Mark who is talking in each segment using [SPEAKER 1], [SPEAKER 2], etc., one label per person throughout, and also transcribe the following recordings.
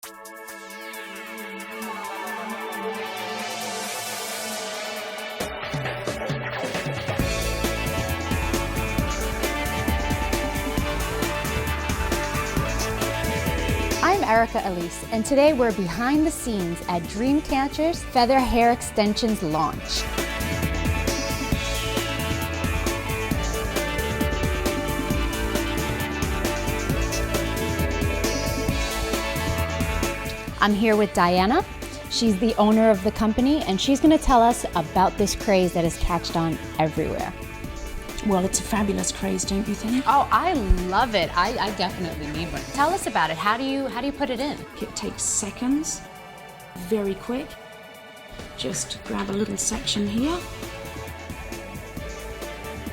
[SPEAKER 1] I'm Erica Elise, and today we're behind the scenes at Dreamcatcher's Feather Hair Extensions launch. I'm here with Diana. She's the owner of the company, and she's going to tell us about this craze that has catched on everywhere.
[SPEAKER 2] Well, it's a fabulous craze, don't you think?
[SPEAKER 1] Oh, I love it. I definitely need one. Tell us about it. How do you put it in?
[SPEAKER 2] It takes seconds, very quick. Just grab a little section here.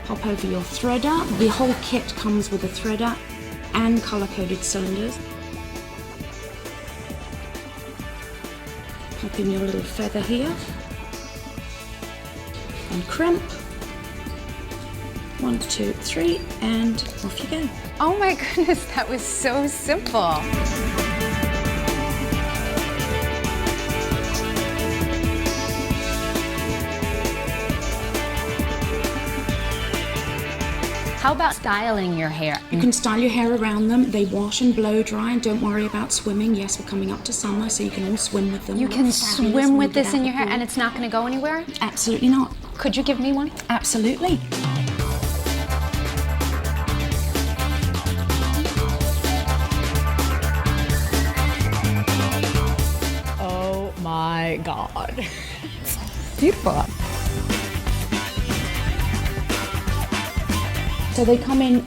[SPEAKER 2] Pop over your threader. The whole kit comes with a threader and color-coded cylinders. Pop in your little feather here. And crimp. 1, 2, 3, and off you go.
[SPEAKER 1] Oh my goodness, that was so simple. How about styling your hair?
[SPEAKER 2] You can style your hair around them. They wash and blow dry, and don't worry about swimming. Yes, we're coming up to summer, so you can all swim with them.
[SPEAKER 1] You can swim with this in your hair, and it's not going to go anywhere?
[SPEAKER 2] Absolutely not.
[SPEAKER 1] Could you give me one?
[SPEAKER 2] Absolutely.
[SPEAKER 1] Oh my God. It's beautiful.
[SPEAKER 2] So they come in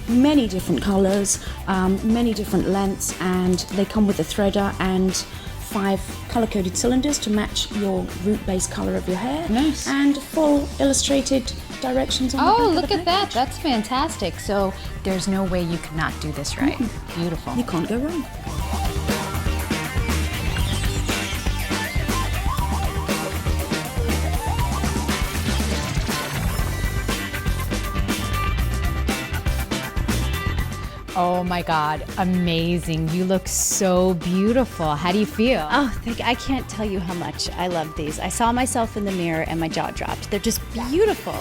[SPEAKER 2] many different colors, many different lengths, and they come with a threader and 5 color-coded cylinders to match your root-based color of your hair.
[SPEAKER 1] Nice.
[SPEAKER 2] And full illustrated directions on the back
[SPEAKER 1] Oh,
[SPEAKER 2] of
[SPEAKER 1] look
[SPEAKER 2] the
[SPEAKER 1] at that.
[SPEAKER 2] package.
[SPEAKER 1] That's fantastic. So there's no way you cannot do this right. Beautiful.
[SPEAKER 2] You can't go wrong.
[SPEAKER 1] Oh my God, amazing. You look so beautiful. How do you feel?
[SPEAKER 3] Oh, I can't tell you how much I love these. I saw myself in the mirror and my jaw dropped. They're just beautiful.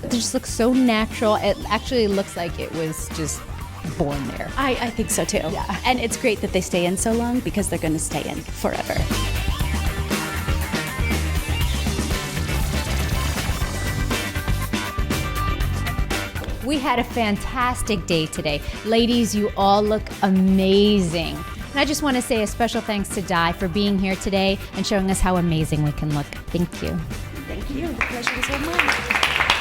[SPEAKER 1] They just look so natural. It actually looks like it was just born there.
[SPEAKER 3] I think so too.
[SPEAKER 1] Yeah.
[SPEAKER 3] And it's great that they stay in so long because they're going to stay in forever.
[SPEAKER 1] We had a fantastic day today. Ladies, you all look amazing. And I just want to say a special thanks to Di for being here today and showing us how amazing we can look. Thank you.
[SPEAKER 2] Thank you. The pleasure was all mine.